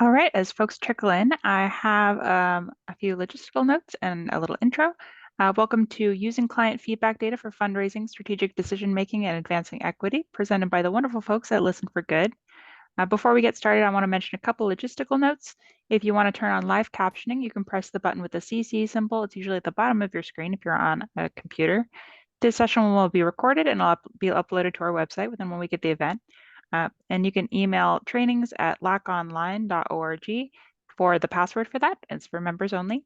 All right, as folks trickle in, I have a few logistical notes and a little intro. Welcome to Using Client Feedback Data for Fundraising, Strategic Decision Making, and Advancing Equity, presented by the wonderful folks at Listen for Good. Before we get started, I want to mention a couple logistical notes. If you want to turn on live captioning, you can press the button with the CC symbol. It's usually at the bottom of your screen if you're on a computer. This session will be recorded and will be uploaded to our website within 1 week of the event. And you can email trainings@lackonline.org for the password for that. It's for members only.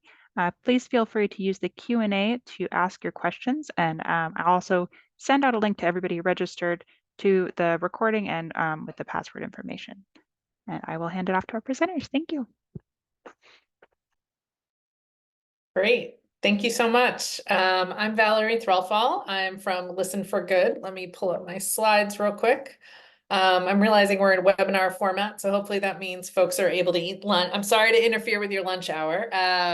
Please feel free to use the Q&A to ask your questions. And I'll also send out a link to everybody registered to the recording and with the password information. And I will hand it off to our presenters. Thank you. Great. Thank you so much. I'm Valerie Threlfall. I'm from Listen for Good. Let me pull up my slides real quick. I'm realizing we're in webinar format, so hopefully that means folks are able to eat lunch. I'm sorry to interfere with your lunch hour.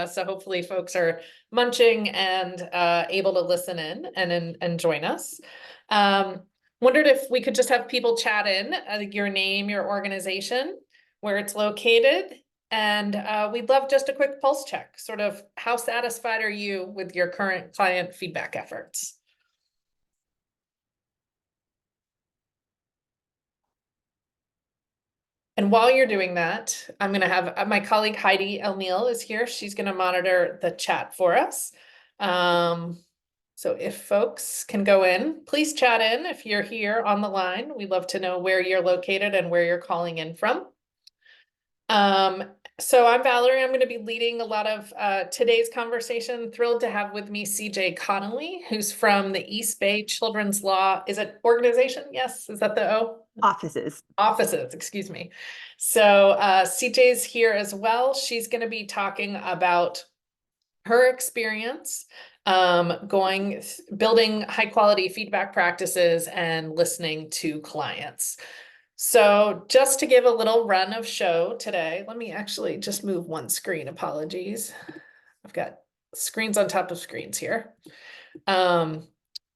So hopefully folks are munching and able to listen in and join us. Wondered if we could just have people chat in, your name, your organization, where it's located. And we'd love just a quick pulse check, sort of how satisfied are you with your current client feedback efforts? And while you're doing that, I'm going to have my colleague Heidi O'Neill is here. She's going to monitor the chat for us. So if folks can go in, please chat in if you're here on the line. We'd love to know where you're located and where you're calling in from. So I'm Valerie. I'm going to be leading a lot of today's conversation. Thrilled to have with me CJ Connolly, who's from the East Bay Children's Law. Is it organization? Yes. Is that the O? Offices. Offices, excuse me. So CJ's here as well. She's going to be talking about her experience building high quality feedback practices and listening to clients. So just to give a little run of show today, let me actually just move one screen. Apologies. I've got screens on top of screens here.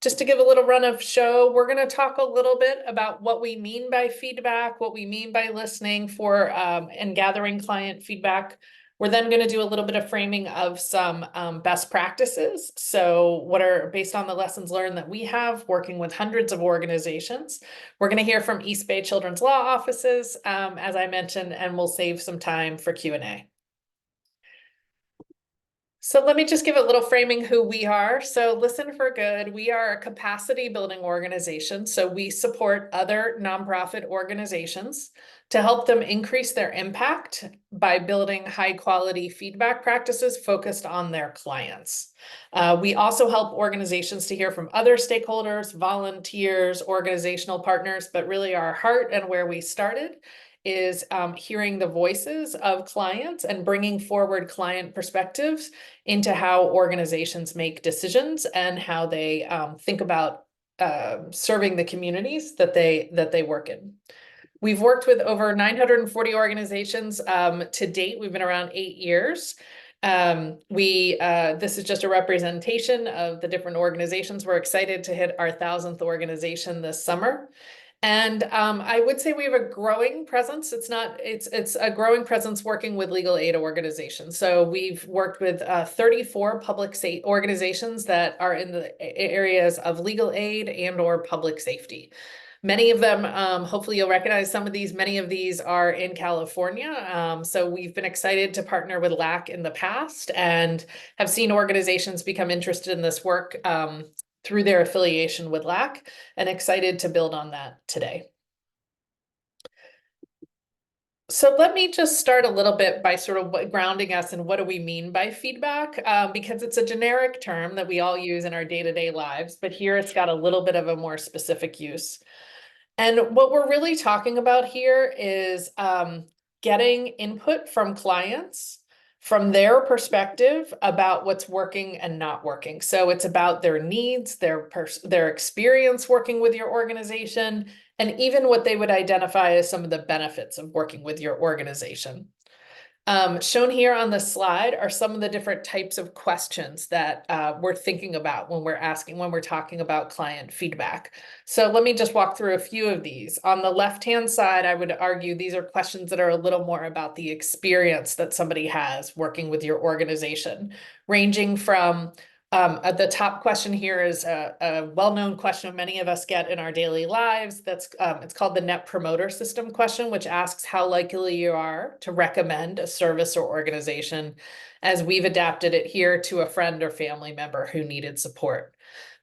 Just to give a little run of show, we're going to talk a little bit about what we mean by feedback, what we mean by listening for and gathering client feedback. We're then going to do a little bit of framing of some best practices. So what are based on the lessons learned that we have working with hundreds of organizations. We're going to hear from East Bay Children's Law offices, as I mentioned, and we'll save some time for Q&A. So let me just give a little framing who we are. So Listen for Good, we are a capacity building organization. So we support other nonprofit organizations to help them increase their impact by building high quality feedback practices focused on their clients. We also help organizations to hear from other stakeholders, volunteers, organizational partners, but really our heart and where we started is hearing the voices of clients and bringing forward client perspectives into how organizations make decisions and how they think about serving the communities that they work in. We've worked with over 940 organizations to date. We've been around 8 years. This is just a representation of the different organizations. We're excited to hit our 1,000th organization this summer. And I would say we have a growing presence. It's a growing presence working with legal aid organizations. So we've worked with 34 public safety organizations that are in the areas of legal aid and or public safety. Many of them, hopefully you'll recognize some of these, many of these are in California. So we've been excited to partner with LAC in the past and have seen organizations become interested in this work through their affiliation with LAC, and excited to build on that today. So let me just start a little bit by sort of grounding us in what do we mean by feedback, because it's a generic term that we all use in our day-to-day lives, but here it's got a little bit of a more specific use. And what we're really talking about here is getting input from clients from their perspective about what's working and not working. So it's about their needs, their experience working with your organization, and even what they would identify as some of the benefits of working with your organization. Shown here on the slide are some of the different types of questions that we're thinking about when we're talking about client feedback. So let me just walk through a few of these. On the left-hand side, I would argue these are questions that are a little more about the experience that somebody has working with your organization, ranging from the top question here is a well-known question many of us get in our daily lives. It's called the Net Promoter System question, which asks how likely you are to recommend a service or organization, as we've adapted it here to a friend or family member who needed support.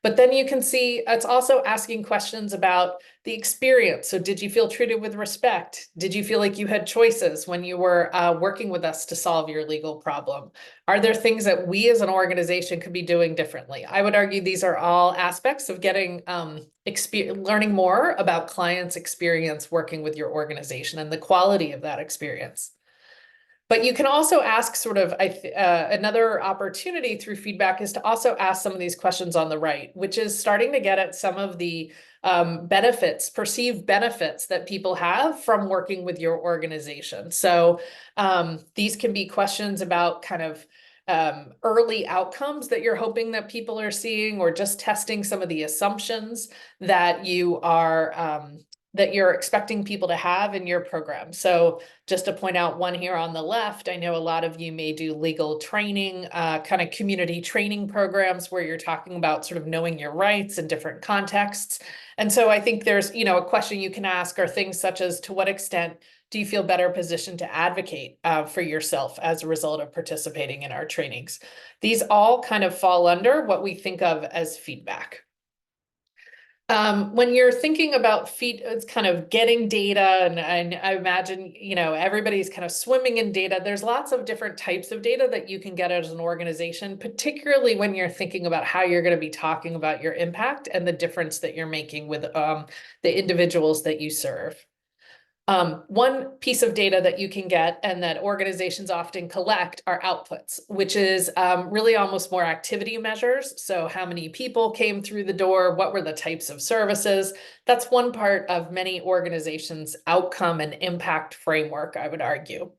But then you can see it's also asking questions about the experience. So did you feel treated with respect? Did you feel like you had choices when you were working with us to solve your legal problem? Are there things that we as an organization could be doing differently? I would argue these are all aspects of getting learning more about clients' experience working with your organization and the quality of that experience. But you can also ask sort of another opportunity through feedback is to also ask some of these questions on the right, which is starting to get at some of the perceived benefits that people have from working with your organization. So these can be questions about kind of early outcomes that you're hoping that people are seeing, or just testing some of the assumptions that you're expecting people to have in your program. So just to point out one here on the left, I know a lot of you may do legal training, kind of community training programs where you're talking about sort of knowing your rights in different contexts. And so I think there's, a question you can ask are things such as, to what extent do you feel better positioned to advocate for yourself as a result of participating in our trainings? These all kind of fall under what we think of as feedback. When you're thinking about it's kind of getting data, and I imagine, everybody's kind of swimming in data. There's lots of different types of data that you can get as an organization, particularly when you're thinking about how you're going to be talking about your impact and the difference that you're making with the individuals that you serve. One piece of data that you can get and that organizations often collect are outputs, which is really almost more activity measures. So how many people came through the door? What were the types of services? That's one part of many organizations' outcome and impact framework, I would argue.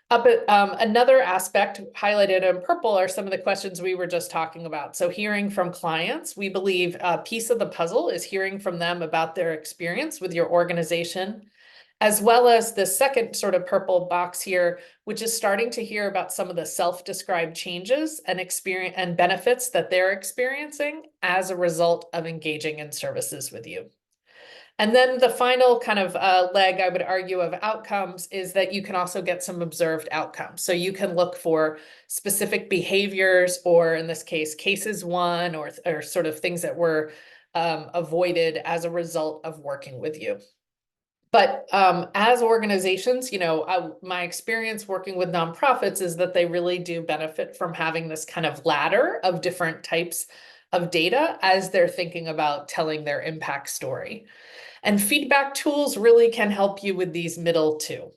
Another aspect highlighted in purple are some of the questions we were just talking about. So hearing from clients, we believe a piece of the puzzle is hearing from them about their experience with your organization, as well as the second sort of purple box here, which is starting to hear about some of the self-described changes and experience and benefits that they're experiencing as a result of engaging in services with you. And then the final kind of leg, I would argue, of outcomes is that you can also get some observed outcomes. So you can look for specific behaviors, or in this case, cases won, or sort of things that were avoided as a result of working with you. But as organizations, my experience working with nonprofits is that they really do benefit from having this kind of ladder of different types of data as they're thinking about telling their impact story. And feedback tools really can help you with these middle two.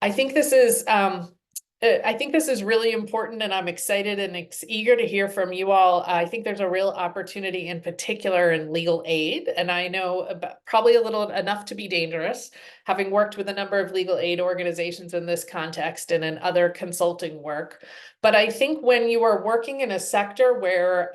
I think this is really important, and I'm excited and eager to hear from you all. I think there's a real opportunity in particular in legal aid, and I know probably a little enough to be dangerous, having worked with a number of legal aid organizations in this context and in other consulting work. But I think when you are working in a sector where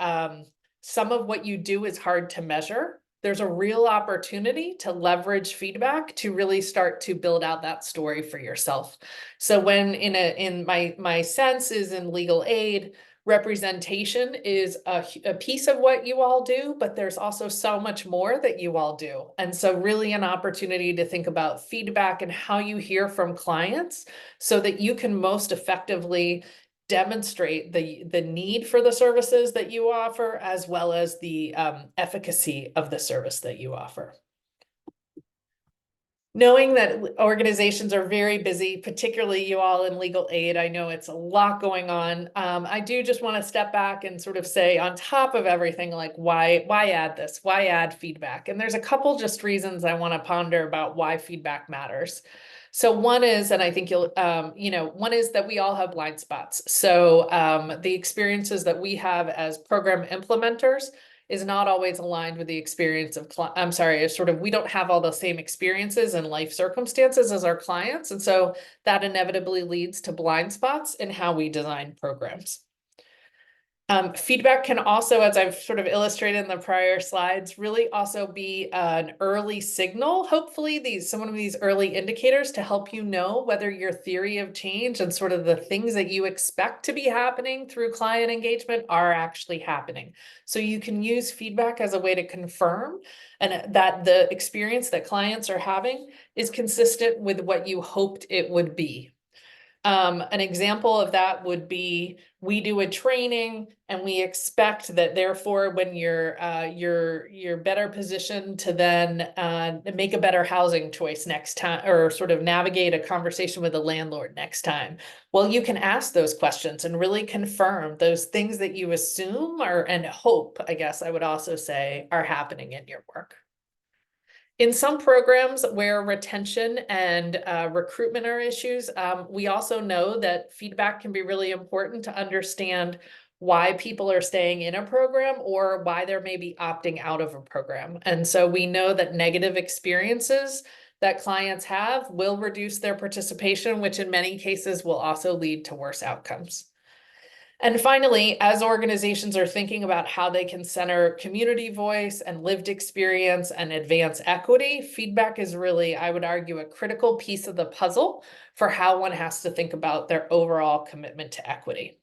some of what you do is hard to measure, there's a real opportunity to leverage feedback to really start to build out that story for yourself. So when my sense is in legal aid, representation is a piece of what you all do, but there's also so much more that you all do. And so really an opportunity to think about feedback and how you hear from clients so that you can most effectively demonstrate the need for the services that you offer, as well as the efficacy of the service that you offer. Knowing that organizations are very busy, particularly you all in legal aid, I know it's a lot going on. I do just want to step back and sort of say, on top of everything, like why add this? Why add feedback? And there's a couple just reasons I want to ponder about why feedback matters. So one is, and I think one is that we all have blind spots. So the experiences that we have as program implementers is not always aligned with the experience of, I'm sorry, it's sort of, we don't have all the same experiences and life circumstances as our clients. And so that inevitably leads to blind spots in how we design programs. Feedback can also, as I've sort of illustrated in the prior slides, really also be an early signal. Hopefully some of these early indicators to help you know whether your theory of change and sort of the things that you expect to be happening through client engagement are actually happening. So you can use feedback as a way to confirm and that the experience that clients are having is consistent with what you hoped it would be. An example of that would be we do a training and we expect that therefore when you're better positioned to then make a better housing choice next time or sort of navigate a conversation with the landlord next time. Well, you can ask those questions and really confirm those things that you assume and hope, I guess I would also say, are happening in your work. In some programs where retention and recruitment are issues, we also know that feedback can be really important to understand why people are staying in a program or why they're maybe opting out of a program. And so we know that negative experiences that clients have will reduce their participation, which in many cases will also lead to worse outcomes. And finally, as organizations are thinking about how they can center community voice and lived experience and advance equity, feedback is really, I would argue, a critical piece of the puzzle for how one has to think about their overall commitment to equity.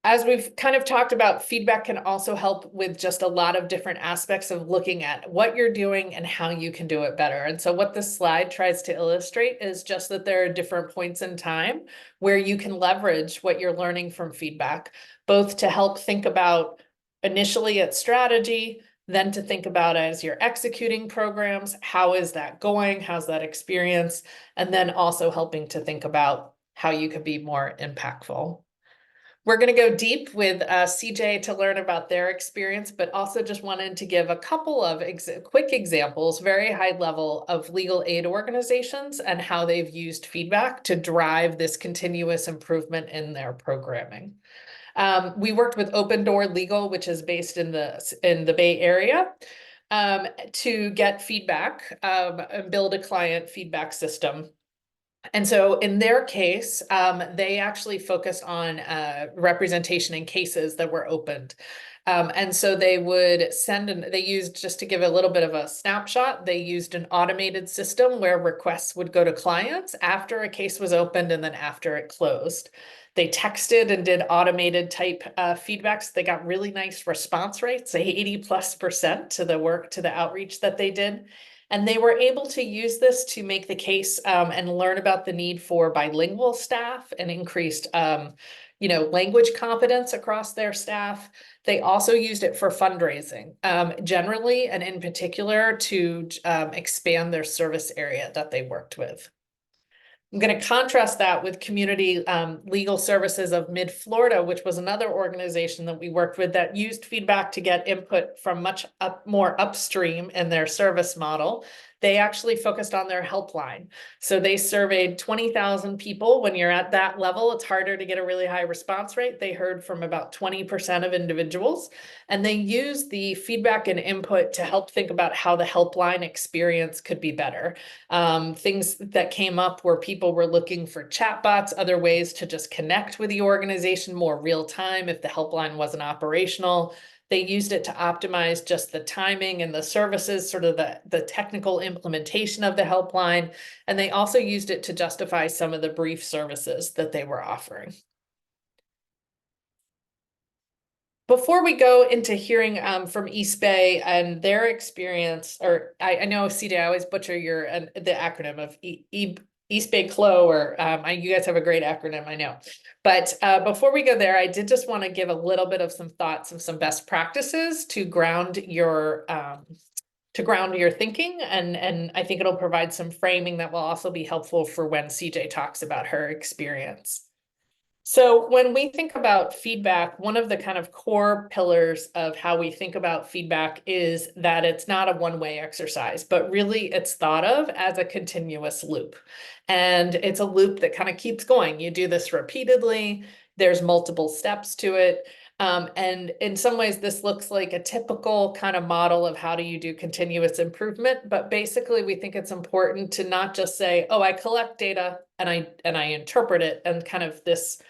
As we've kind of talked about, feedback can also help with just a lot of different aspects of looking at what you're doing and how you can do it better. And so what this slide tries to illustrate is just that there are different points in time where you can leverage what you're learning from feedback, both to help think about initially at strategy, then to think about as you're executing programs, how is that going? How's that experience? And then also helping to think about how you could be more impactful. We're going to go deep with CJ to learn about their experience, but also just wanted to give a couple of quick examples, very high level, of legal aid organizations and how they've used feedback to drive this continuous improvement in their programming. We worked with Open Door Legal, which is based in the Bay Area, to get feedback and build a client feedback system. And so in their case, they actually focused on representation in cases that were opened. And so they would they used, just to give a little bit of a snapshot, they used an automated system where requests would go to clients after a case was opened and then after it closed. They texted and did automated type feedbacks. They got really nice response rates, 80+% to the outreach that they did. And they were able to use this to make the case and learn about the need for bilingual staff and increased language competence across their staff. They also used it for fundraising generally, and in particular to expand their service area that they worked with. I'm going to contrast that with Community Legal Services of Mid-Florida, which was another organization that we worked with that used feedback to get input from much more upstream in their service model. They actually focused on their helpline. So they surveyed 20,000 people. When you're at that level, it's harder to get a really high response rate. They heard from about 20% of individuals, and they used the feedback and input to help think about how the helpline experience could be better. Things that came up were people were looking for chatbots, other ways to just connect with the organization more real time if the helpline wasn't operational. They used it to optimize just the timing and the services, sort of the technical implementation of the helpline. And they also used it to justify some of the brief services that they were offering. Before we go into hearing from East Bay and their experience, or I know, CJ, I always butcher the acronym of East Bay CLO, or you guys have a great acronym, I know. But before we go there, I did just want to give a little bit of some thoughts of some best practices to ground your thinking, and I think it'll provide some framing that will also be helpful for when CJ talks about her experience. So when we think about feedback, one of the kind of core pillars of how we think about feedback is that it's not a one-way exercise, but really it's thought of as a continuous loop. And it's a loop that kind of keeps going. You do this repeatedly. There's multiple steps to it. And in some ways, this looks like a typical kind of model of how do you do continuous improvement. But basically, we think it's important to not just say, oh, I collect data and I interpret it and kind of this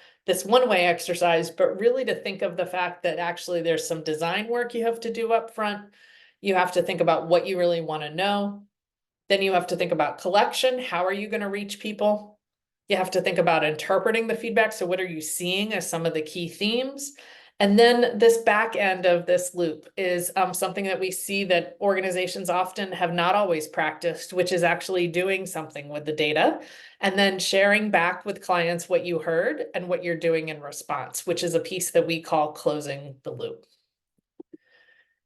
one-way exercise, but really to think of the fact that actually there's some design work you have to do up front. You have to think about what you really want to know. Then you have to think about collection. How are you going to reach people? You have to think about interpreting the feedback. So what are you seeing as some of the key themes? And then this back end of this loop is something that we see that organizations often have not always practiced, which is actually doing something with the data and then sharing back with clients what you heard and what you're doing in response, which is a piece that we call closing the loop.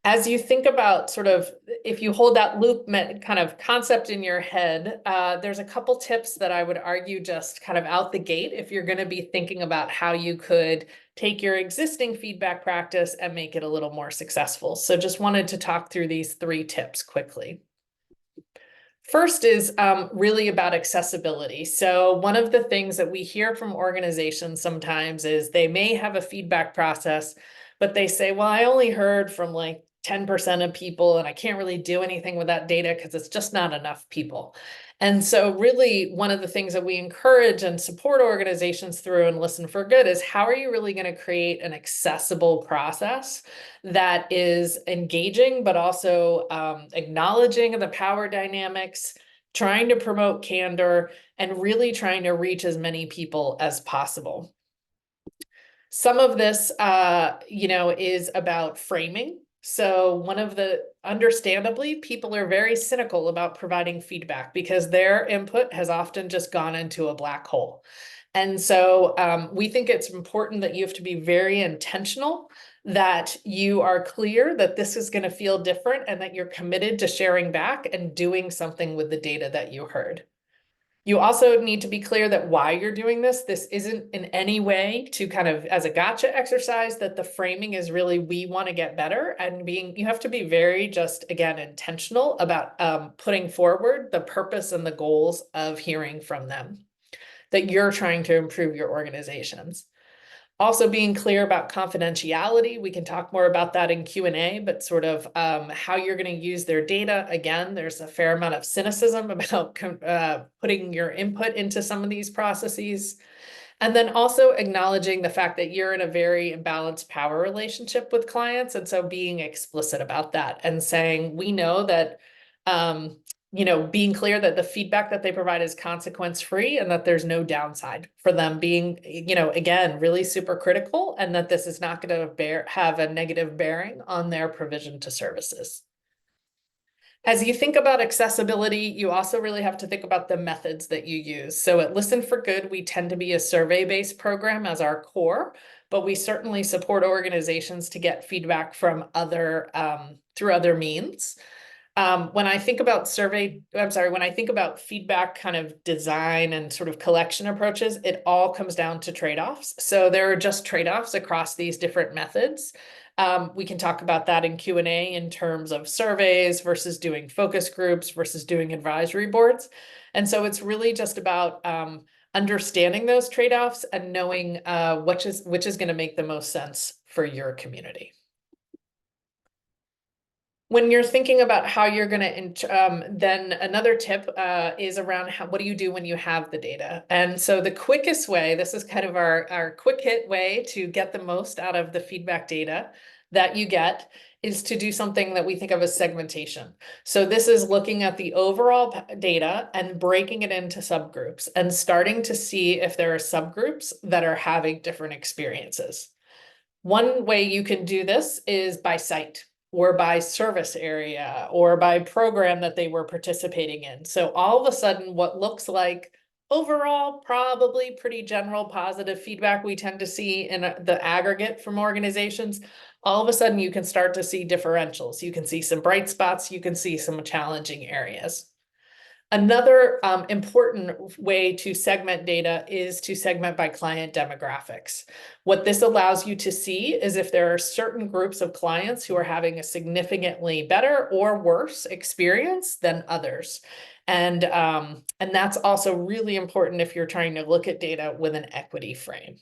As you think about sort of, if you hold that loop kind of concept in your head, there's a couple tips that I would argue just kind of out the gate if you're going to be thinking about how you could take your existing feedback practice and make it a little more successful. So just wanted to talk through these 3 tips quickly. First is really about accessibility. So one of the things that we hear from organizations sometimes is they may have a feedback process, but they say, well, I only heard from like 10% of people and I can't really do anything with that data because it's just not enough people. And so really one of the things that we encourage and support organizations through and Listen for Good is how are you really going to create an accessible process that is engaging, but also acknowledging the power dynamics, trying to promote candor, and really trying to reach as many people as possible. Some of this, is about framing. So one of the, understandably, people are very cynical about providing feedback because their input has often just gone into a black hole. And so we think it's important that you have to be very intentional, that you are clear that this is going to feel different and that you're committed to sharing back and doing something with the data that you heard. You also need to be clear that why you're doing this isn't in any way to kind of as a gotcha exercise, that the framing is really, we want to get better, and you have to be very just, again, intentional about putting forward the purpose and the goals of hearing from them, that you're trying to improve your organizations. Also being clear about confidentiality. We can talk more about that in Q&A, but sort of how you're going to use their data. Again, there's a fair amount of cynicism about putting your input into some of these processes. And then also acknowledging the fact that you're in a very imbalanced power relationship with clients. And so being explicit about that and saying, we know that, being clear that the feedback that they provide is consequence free and that there's no downside for them being, again, really super critical, and that this is not going to have a negative bearing on their provision to services. As you think about accessibility, you also really have to think about the methods that you use. So at Listen for Good, we tend to be a survey-based program as our core, but we certainly support organizations to get feedback from through other means. When I think about when I think about feedback kind of design and sort of collection approaches, it all comes down to trade-offs. So there are just trade-offs across these different methods. We can talk about that in Q&A in terms of surveys versus doing focus groups versus doing advisory boards. And so it's really just about understanding those trade-offs and knowing which is going to make the most sense for your community. When you're thinking about how you're going to, then another tip is around what do you do when you have the data? And so the quickest way, this is kind of our quick hit way to get the most out of the feedback data that you get, is to do something that we think of as segmentation. So this is looking at the overall data and breaking it into subgroups and starting to see if there are subgroups that are having different experiences. One way you can do this is by site, or by service area, or by program that they were participating in. So all of a sudden, what looks like overall probably pretty general positive feedback we tend to see in the aggregate from organizations, all of a sudden you can start to see differentials. You can see some bright spots, you can see some challenging areas. Another important way to segment data is to segment by client demographics. What this allows you to see is if there are certain groups of clients who are having a significantly better or worse experience than others. And that's also really important if you're trying to look at data with an equity frame.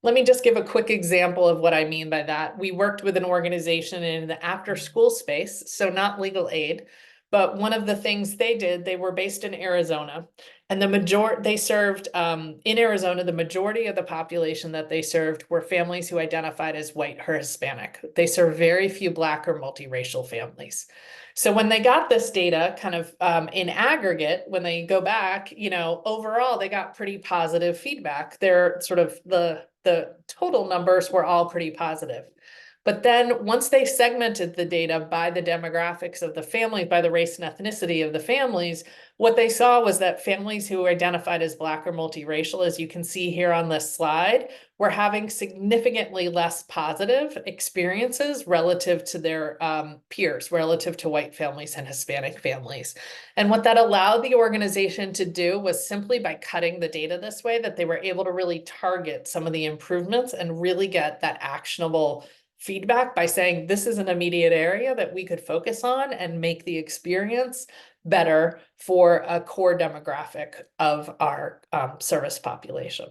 Let me just give a quick example of what I mean by that. We worked with an organization in the after school space, so not legal aid, but one of the things they did, they were based in Arizona, and they served in Arizona, the majority of the population that they served were families who identified as white or Hispanic. They served very few Black or multiracial families. So when they got this data kind of in aggregate, when they go back, overall, they got pretty positive feedback. They're sort of the total numbers were all pretty positive. But then once they segmented the data by the demographics of the family, by the race and ethnicity of the families, what they saw was that families who identified as Black or multiracial, as you can see here on this slide, were having significantly less positive experiences relative to their peers, relative to white families and Hispanic families. And what that allowed the organization to do was simply by cutting the data this way, that they were able to really target some of the improvements and really get that actionable feedback by saying, this is an immediate area that we could focus on and make the experience better for a core demographic of our service population.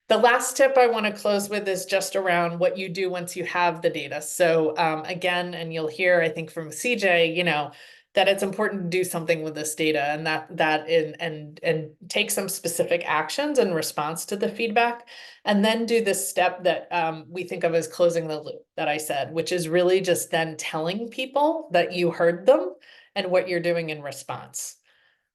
The last tip I want to close with is just around what you do once you have the data. So again, and you'll hear, I think from CJ, that it's important to do something with this data and take some specific actions in response to the feedback, and then do this step that we think of as closing the loop that I said, which is really just then telling people that you heard them and what you're doing in response.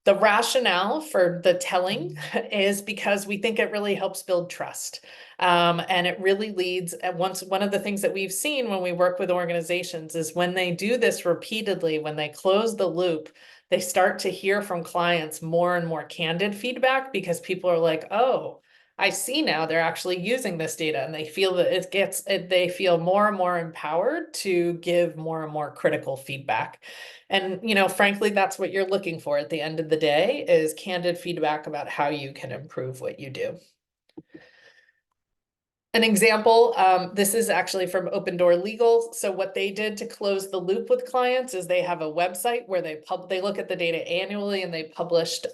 The rationale for the telling is because we think it really helps build trust. And it really leads at one of the things that we've seen when we work with organizations is when they do this repeatedly, when they close the loop, they start to hear from clients more and more candid feedback because people are like, oh, I see now they're actually using this data, and they feel that they feel more and more empowered to give more and more critical feedback. And, frankly, that's what you're looking for at the end of the day is candid feedback about how you can improve what you do. An example, this is actually from Open Door Legal. So what they did to close the loop with clients is they have a website where they look at the data annually, and they published,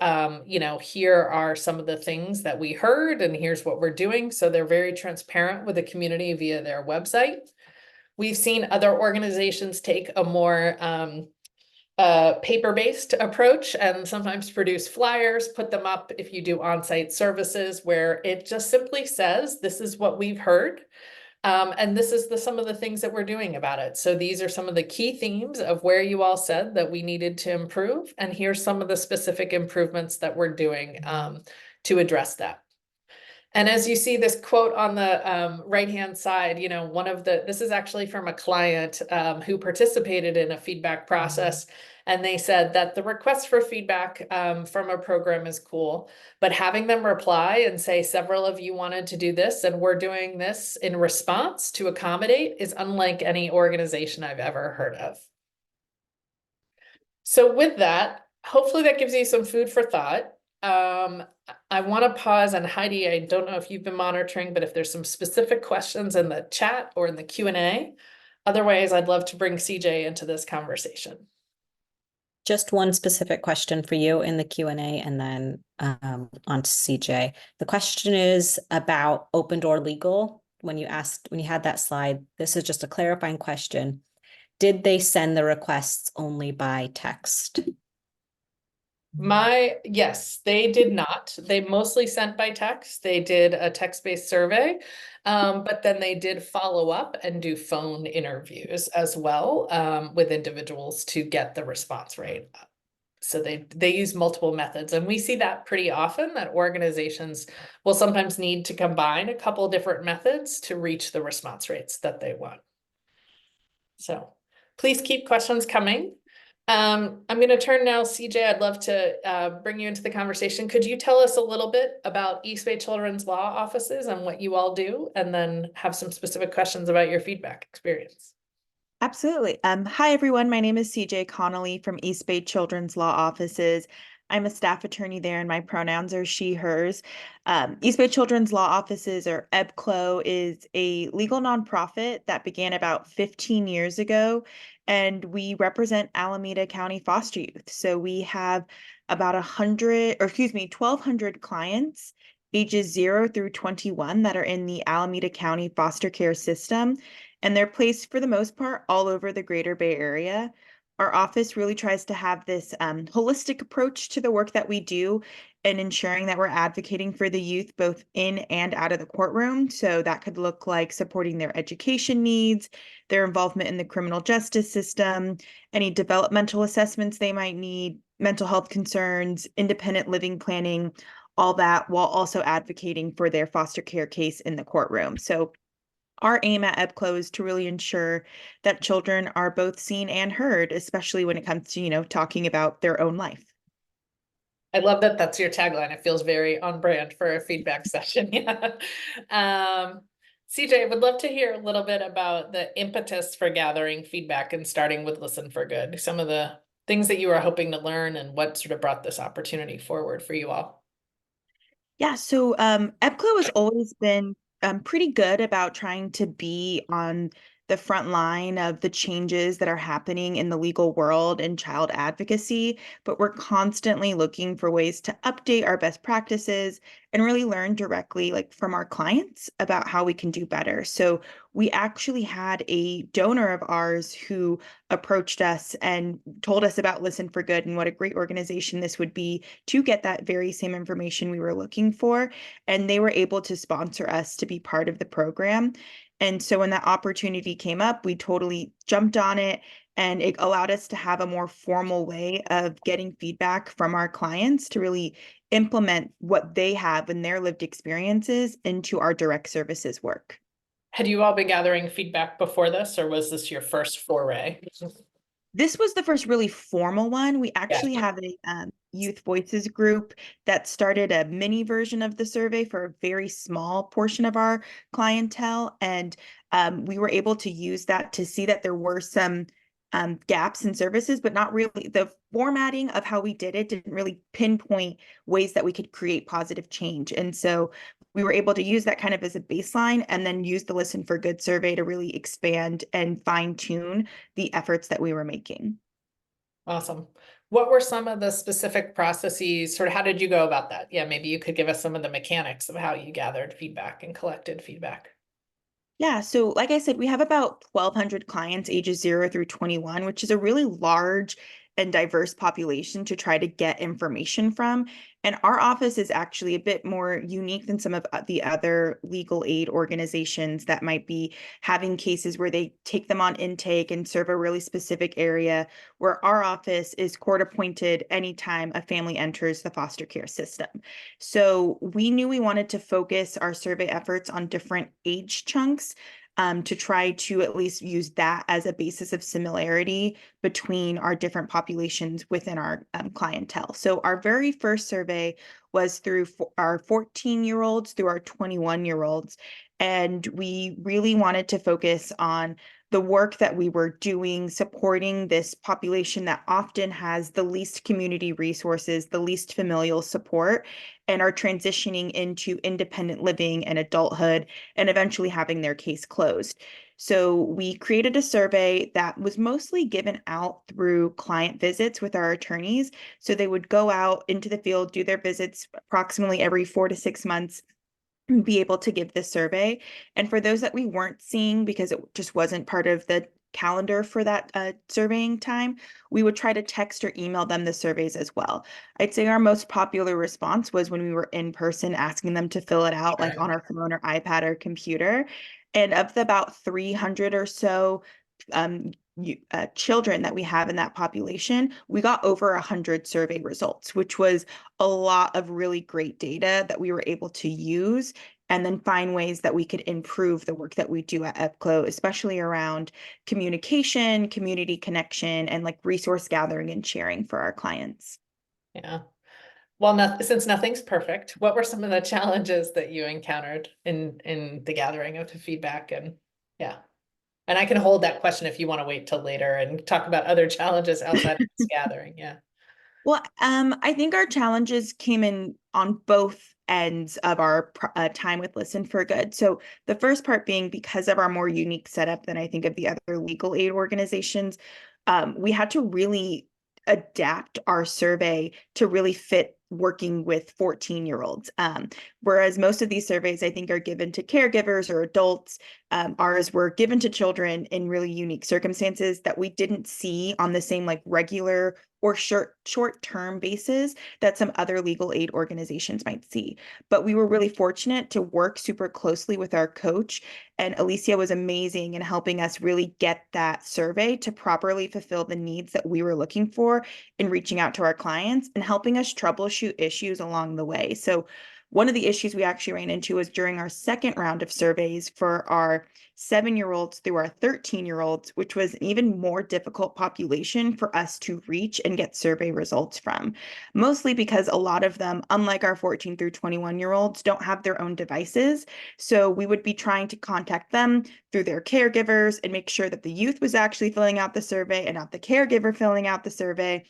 here are some of the things that we heard and here's what we're doing. So they're very transparent with the community via their website. We've seen other organizations take a more paper-based approach and sometimes produce flyers, put them up if you do on-site services, where it just simply says, this is what we've heard. And this is some of the things that we're doing about it. So these are some of the key themes of where you all said that we needed to improve. And here's some of the specific improvements that we're doing to address that. And as you see this quote on the right-hand side, this is actually from a client who participated in a feedback process. And they said that the request for feedback from a program is cool, but having them reply and say, several of you wanted to do this, and we're doing this in response to accommodate, is unlike any organization I've ever heard of. So with that, hopefully that gives you some food for thought. I want to pause, and Heidi, I don't know if you've been monitoring, but if there's some specific questions in the chat or in the Q&A, otherwise I'd love to bring CJ into this conversation. Just one specific question for you in the Q&A, and then on to CJ. The question is about Open Door Legal. When you had that slide, this is just a clarifying question. Did they send the requests only by text? Yes, they did not. They mostly sent by text. They did a text-based survey, but then they did follow up and do phone interviews as well with individuals to get the response rate up. So they use multiple methods, and we see that pretty often, that organizations will sometimes need to combine a couple different methods to reach the response rates that they want. So please keep questions coming. I'm going to turn now, CJ, I'd love to bring you into the conversation. Could you tell us a little bit about East Bay Children's Law Offices and what you all do, and then have some specific questions about your feedback experience? Absolutely. Hi, everyone. My name is CJ Connolly from East Bay Children's Law Offices. I'm a staff attorney there, and my pronouns are she, hers. East Bay Children's Law Offices, or EBCLO, is a legal nonprofit that began about 15 years ago, and we represent Alameda County foster youth. So we have about 1,200 clients ages 0 through 21 that are in the Alameda County foster care system, and they're placed for the most part all over the Greater Bay Area. Our office really tries to have this holistic approach to the work that we do and ensuring that we're advocating for the youth both in and out of the courtroom. So that could look like supporting their education needs, their involvement in the criminal justice system, any developmental assessments they might need, mental health concerns, independent living planning, all that, while also advocating for their foster care case in the courtroom. So our aim at EBCLO is to really ensure that children are both seen and heard, especially when it comes to, talking about their own life. I love that that's your tagline. It feels very on brand for a feedback session. Yeah. CJ, would love to hear a little bit about the impetus for gathering feedback and starting with Listen for Good. Some of the things that you were hoping to learn and what sort of brought this opportunity forward for you all. Yeah, so EBCLO has always been pretty good about trying to be on the front line of the changes that are happening in the legal world and child advocacy, but we're constantly looking for ways to update our best practices and really learn directly like from our clients about how we can do better. So we actually had a donor of ours who approached us and told us about Listen for Good and what a great organization this would be to get that very same information we were looking for. And they were able to sponsor us to be part of the program. And so when that opportunity came up, we totally jumped on it. And it allowed us to have a more formal way of getting feedback from our clients to really implement what they have in their lived experiences into our direct services work. Had you all been gathering feedback before this, or was this your first foray? This was the first really formal one. We actually have a youth voices group that started a mini version of the survey for a very small portion of our clientele. And we were able to use that to see that there were some gaps in services, but not really. The formatting of how we did it didn't really pinpoint ways that we could create positive change. And so we were able to use that kind of as a baseline and then use the Listen for Good survey to really expand and fine tune the efforts that we were making. Awesome. What were some of the specific processes? Sort of how did you go about that? Yeah, maybe you could give us some of the mechanics of how you gathered feedback and collected feedback. Yeah, so like I said, we have about 1,200 clients ages 0 through 21, which is a really large and diverse population to try to get information from. And our office is actually a bit more unique than some of the other legal aid organizations that might be having cases where they take them on intake and serve a really specific area, where our office is court appointed anytime a family enters the foster care system. So we knew we wanted to focus our survey efforts on different age chunks to try to at least use that as a basis of similarity between our different populations within our clientele. So our very first survey was through our 14-year-olds through our 21-year-olds. And we really wanted to focus on the work that we were doing, supporting this population that often has the least community resources, the least familial support, and are transitioning into independent living and adulthood and eventually having their case closed. So we created a survey that was mostly given out through client visits with our attorneys. So they would go out into the field, do their visits approximately every 4 to 6 months, be able to give this survey. And for those that we weren't seeing because it just wasn't part of the calendar for that surveying time, we would try to text or email them the surveys as well. I'd say our most popular response was when we were in person asking them to fill it out like on our phone or iPad or computer. And of the about 300 or so children that we have in that population, we got over 100 survey results, which was a lot of really great data that we were able to use and then find ways that we could improve the work that we do at EBCLO, especially around communication, community connection, and like resource gathering and sharing for our clients. Yeah. Well, since nothing's perfect, what were some of the challenges that you encountered in the gathering of the feedback? And yeah. And I can hold that question if you want to wait till later and talk about other challenges outside of this gathering. Yeah. Well, I think our challenges came in on both ends of our time with Listen for Good. So the first part being because of our more unique setup than I think of the other legal aid organizations, we had to really adapt our survey to really fit working with 14-year-olds. Whereas most of these surveys, I think, are given to caregivers or adults. Ours were given to children in really unique circumstances that we didn't see on the same like regular or short-term basis that some other legal aid organizations might see. But we were really fortunate to work super closely with our coach, and Alicia was amazing in helping us really get that survey to properly fulfill the needs that we were looking for in reaching out to our clients and helping us troubleshoot issues along the way. So one of the issues we actually ran into was during our second round of surveys for our 7-year-olds through our 13-year-olds, which was an even more difficult population for us to reach and get survey results from. Mostly because a lot of them, unlike our 14 through 21-year-olds, don't have their own devices. So we would be trying to contact them through their caregivers and make sure that the youth was actually filling out the survey and not the caregiver filling out the survey.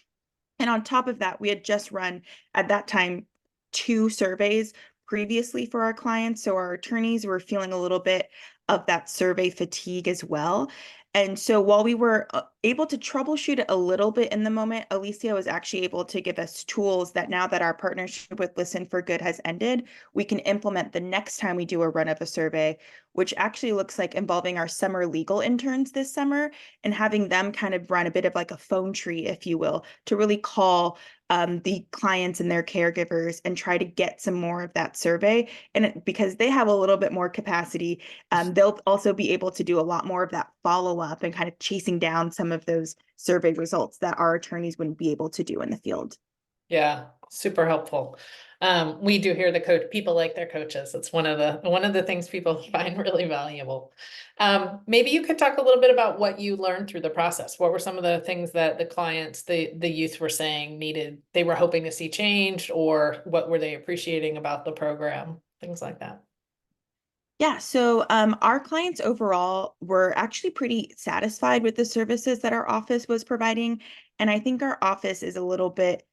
And on top of that, we had just run at that time 2 surveys previously for our clients. So our attorneys were feeling a little bit of that survey fatigue as well. And so while we were able to troubleshoot it a little bit in the moment, Alicia was actually able to give us tools that now that our partnership with Listen for Good has ended, we can implement the next time we do a run of a survey, which actually looks like involving our summer legal interns this summer and having them kind of run a bit of like a phone tree, if you will, to really call the clients and their caregivers and try to get some more of that survey. And because they have a little bit more capacity, they'll also be able to do a lot more of that follow-up and kind of chasing down some of those survey results that our attorneys wouldn't be able to do in the field. Yeah, super helpful. We do hear the coach, people like their coaches. It's one of the things people find really valuable. Maybe you could talk a little bit about what you learned through the process. What were some of the things that the clients, the youth were saying they were hoping to see changed, or what were they appreciating about the program? Things like that. Yeah, so our clients overall were actually pretty satisfied with the services that our office was providing. And I think our office is a little bit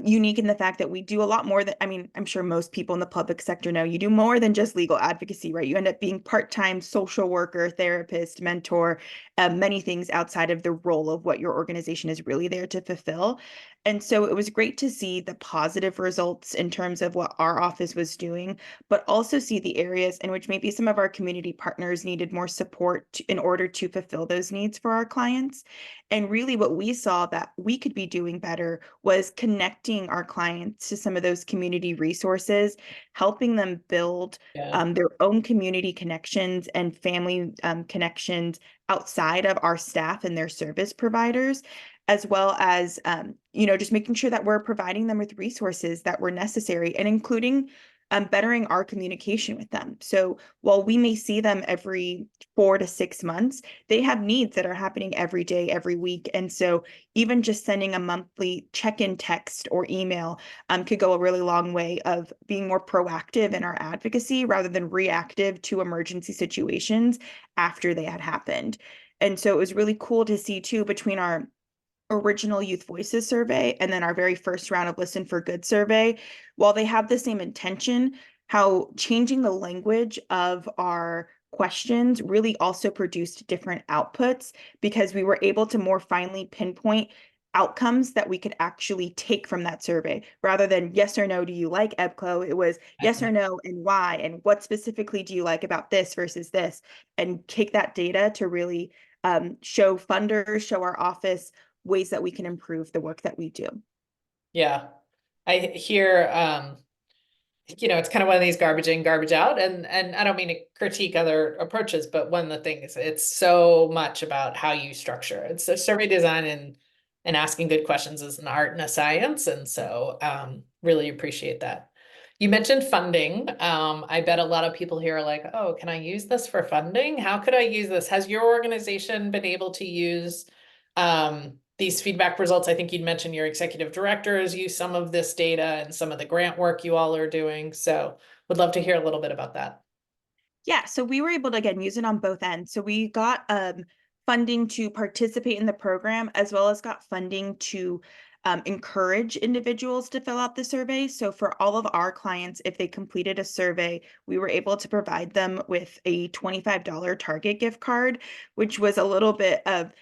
unique in the fact that we do a lot more than, I mean, I'm sure most people in the public sector know you do more than just legal advocacy, right? You end up being part-time social worker, therapist, mentor, many things outside of the role of what your organization is really there to fulfill. And so it was great to see the positive results in terms of what our office was doing, but also see the areas in which maybe some of our community partners needed more support in order to fulfill those needs for our clients. And really what we saw that we could be doing better was connecting our clients to some of those community resources, helping them build Yeah. their own community connections and family connections outside of our staff and their service providers, as well as, just making sure that we're providing them with resources that were necessary and including bettering our communication with them. So while we may see them every 4 to 6 months, they have needs that are happening every day, every week. And so even just sending a monthly check-in text or email could go a really long way of being more proactive in our advocacy rather than reactive to emergency situations after they had happened. And so it was really cool to see too, between our original Youth Voices survey and then our very first round of Listen for Good survey, while they have the same intention, how changing the language of our questions really also produced different outputs because we were able to more finely pinpoint outcomes that we could actually take from that survey rather than yes or no, do you like EBCLO? It was yes or no and why, and what specifically do you like about this versus this, and take that data to really show funders, show our office ways that we can improve the work that we do. Yeah. I hear, it's kind of one of these garbage in, garbage out. And I don't mean to critique other approaches, but one of the things, it's so much about how you structure. It's a survey design and asking good questions is an art and a science. And so really appreciate that. You mentioned funding. I bet a lot of people here are like, oh, can I use this for funding? How could I use this? Has your organization been able to use these feedback results? I think you'd mentioned your executive directors use some of this data and some of the grant work you all are doing. So would love to hear a little bit about that. Yeah, so we were able to, again, use it on both ends. So we got funding to participate in the program, as well as got funding to encourage individuals to fill out the survey. So for all of our clients, if they completed a survey, we were able to provide them with a $25 Target gift card, which was a little bit of,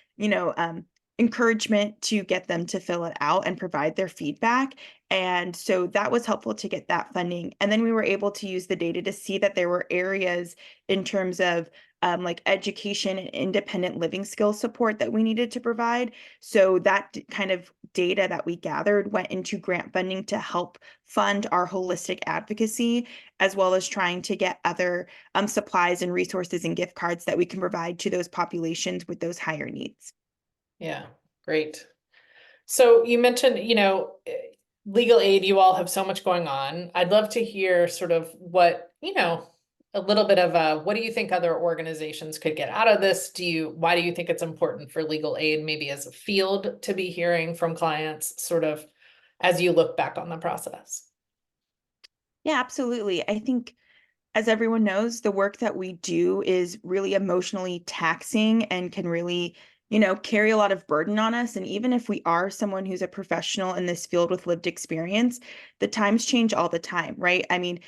encouragement to get them to fill it out and provide their feedback. And so that was helpful to get that funding. And then we were able to use the data to see that there were areas in terms of like education and independent living skill support that we needed to provide. So that kind of data that we gathered went into grant funding to help fund our holistic advocacy, as well as trying to get other supplies and resources and gift cards that we can provide to those populations with those higher needs. Yeah, great. So you mentioned, legal aid, you all have so much going on. I'd love to hear sort of what, a little bit of what do you think other organizations could get out of this? Why do you think it's important for legal aid, maybe as a field, to be hearing from clients sort of as you look back on the process? Yeah, absolutely. I think, as everyone knows, the work that we do is really emotionally taxing and can really, carry a lot of burden on us. And even if we are someone who's a professional in this field with lived experience, the times change all the time, right? I mean,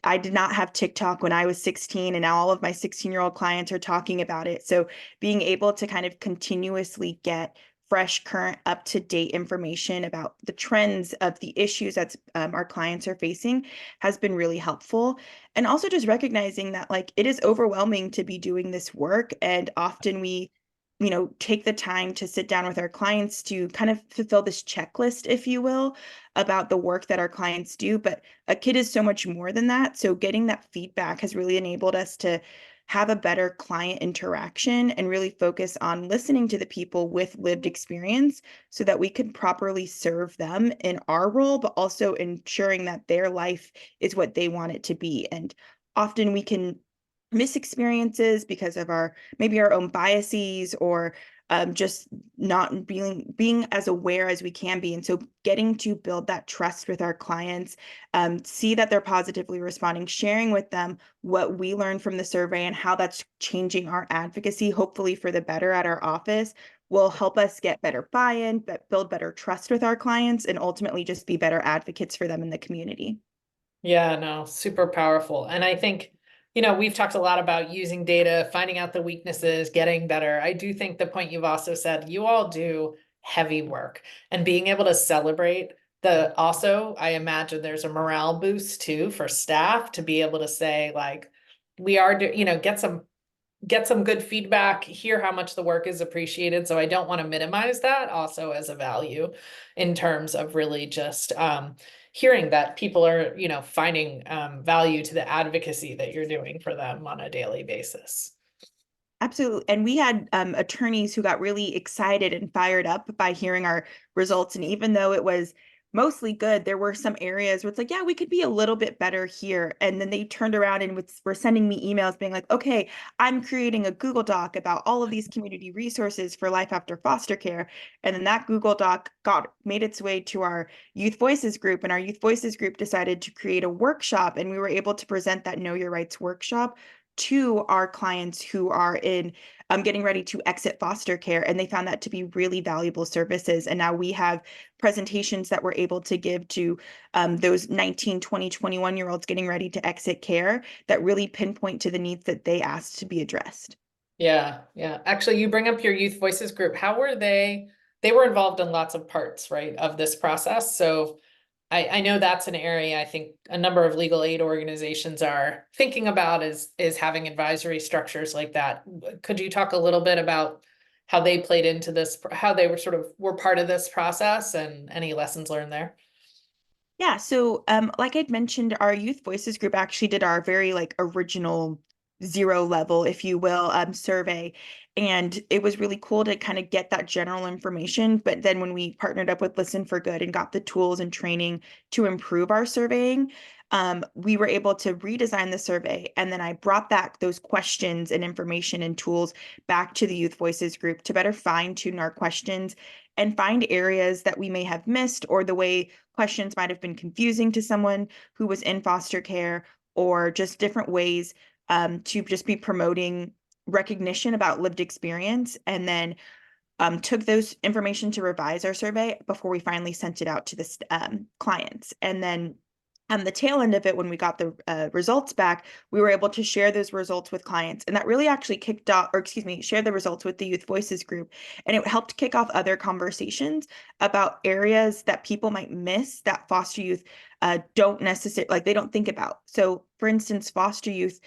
I did not have TikTok when I was 16, and now all of my 16-year-old clients are talking about it. So being able to kind of continuously get fresh, current, up-to-date information about the trends of the issues that our clients are facing has been really helpful. And also just recognizing that like it is overwhelming to be doing this work, and often we take the time to sit down with our clients to kind of fulfill this checklist, if you will, about the work that our clients do. But a kid is so much more than that. So getting that feedback has really enabled us to have a better client interaction and really focus on listening to the people with lived experience so that we can properly serve them in our role, but also ensuring that their life is what they want it to be. And often we can miss experiences because of maybe our own biases, or just not being as aware as we can be. And so getting to build that trust with our clients, see that they're positively responding, sharing with them what we learned from the survey and how that's changing our advocacy, hopefully for the better at our office, will help us get better buy-in, but build better trust with our clients, and ultimately just be better advocates for them in the community. Yeah, no, super powerful. And I think, we've talked a lot about using data, finding out the weaknesses, getting better. I do think the point you've also said, you all do heavy work, and being able to celebrate I imagine there's a morale boost too for staff to be able to say like, we are, get some good feedback, hear how much the work is appreciated. So I don't want to minimize that also as a value in terms of really just hearing that people are, finding value to the advocacy that you're doing for them on a daily basis. Absolutely. And we had attorneys who got really excited and fired up by hearing our results. And even though it was mostly good, there were some areas where it's like, yeah, we could be a little bit better here. And then they turned around and were sending me emails being like, okay, I'm creating a Google Doc about all of these community resources for life after foster care. And then that Google Doc made its way to our Youth Voices group. And our Youth Voices group decided to create a workshop. And we were able to present that Know Your Rights workshop to our clients who are in getting ready to exit foster care, and they found that to be really valuable services. And now we have presentations that we're able to give to those 19, 20, 21-year-olds getting ready to exit care that really pinpoint to the needs that they asked to be addressed. Yeah, yeah. Actually, you bring up your Youth Voices group. How were they? They were involved in lots of parts, right, of this process. So I know that's an area I think a number of legal aid organizations are thinking about is having advisory structures like that. Could you talk a little bit about how they played into this, how they were part of this process, and any lessons learned there? Yeah, so like I'd mentioned, our Youth Voices group actually did our very like original zero level, if you will, survey. And it was really cool to kind of get that general information. But then when we partnered up with Listen for Good and got the tools and training to improve our surveying, we were able to redesign the survey. And then I brought back those questions and information and tools back to the Youth Voices group to better fine tune our questions and find areas that we may have missed, or the way questions might have been confusing to someone who was in foster care, or just different ways to just be promoting recognition about lived experience. And then took those information to revise our survey before we finally sent it out to the clients. And then the tail end of it, when we got the results back, we were able to share those results with clients. And that really actually kicked off, or excuse me, share the results with the Youth Voices group. And it helped kick off other conversations about areas that people might miss that foster youth don't necessarily, like they don't think about. So for instance, foster youth,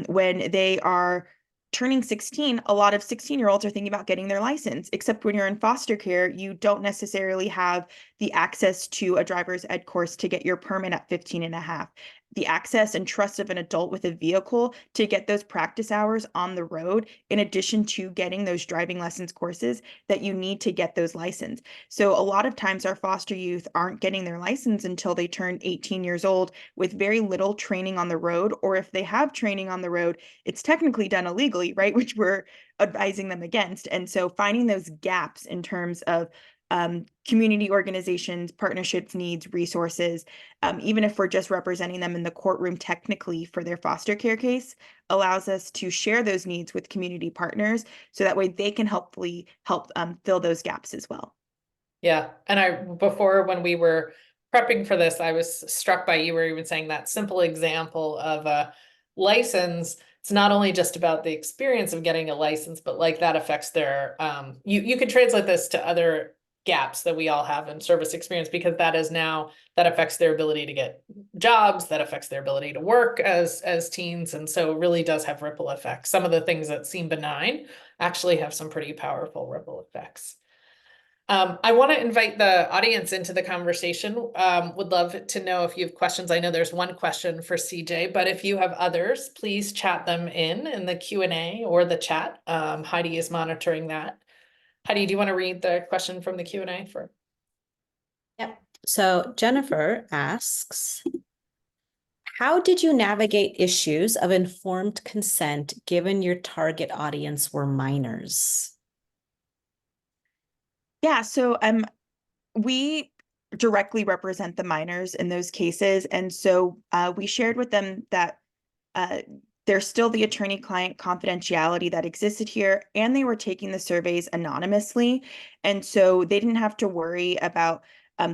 when they are turning 16, a lot of 16-year-olds are thinking about getting their license, except when you're in foster care, you don't necessarily have the access to a driver's ed course to get your permit at 15 and a half, the access and trust of an adult with a vehicle to get those practice hours on the road, in addition to getting those driving lessons courses that you need to get those license. So a lot of times our foster youth aren't getting their license until they turn 18 years old with very little training on the road, or if they have training on the road, it's technically done illegally, right? Which we're advising them against. And so finding those gaps in terms of community organizations, partnerships, needs, resources, even if we're just representing them in the courtroom technically for their foster care case, allows us to share those needs with community partners so that way they can hopefully help fill those gaps as well. Yeah, and before when we were prepping for this, I was struck by you were even saying that simple example of a license. It's not only just about the experience of getting a license, but like that affects their you could translate this to other gaps that we all have in service experience, because that affects their ability to get jobs, that affects their ability to work as teens, and so it really does have ripple effects. Some of the things that seem benign actually have some pretty powerful ripple effects. I want to invite the audience into the conversation. Would love to know if you have questions. I know there's one question for CJ, but if you have others, please chat them in the Q&A or the chat. Heidi is monitoring that. Heidi, do you want to read the question from the Q&A for? Yep. So Jennifer asks, how did you navigate issues of informed consent given your target audience were minors? Yeah, so we directly represent the minors in those cases. And so we shared with them that there's still the attorney-client confidentiality that existed here, and they were taking the surveys anonymously. And so they didn't have to worry about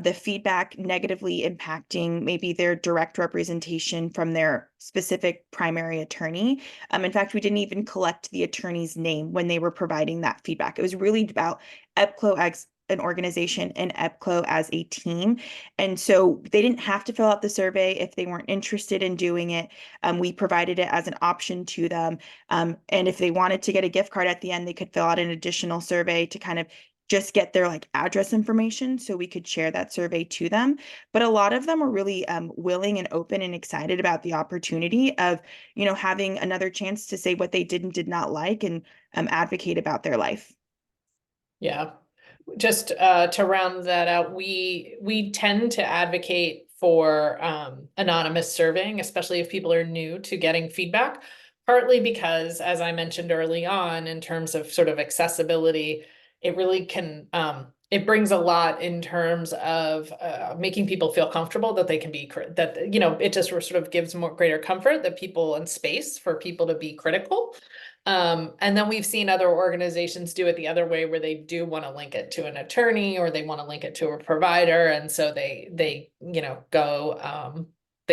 the feedback negatively impacting maybe their direct representation from their specific primary attorney. In fact, we didn't even collect the attorney's name when they were providing that feedback. It was really about EPCLO as an organization and EPCLO as a team. And so they didn't have to fill out the survey if they weren't interested in doing it. We provided it as an option to them. And if they wanted to get a gift card at the end, they could fill out an additional survey to kind of just get their like address information so we could share that survey to them. But a lot of them were really willing and open and excited about the opportunity of, having another chance to say what they did and did not like, and advocate about their life. Yeah, just to round that out, we tend to advocate for anonymous surveying, especially if people are new to getting feedback, partly because, as I mentioned early on, in terms of sort of accessibility, it really can, it brings a lot in terms of making people feel comfortable that they can be, that, it just sort of gives more greater comfort that people and space for people to be critical. And then we've seen other organizations do it the other way, where they do want to link it to an attorney, or they want to link it to a provider. And so they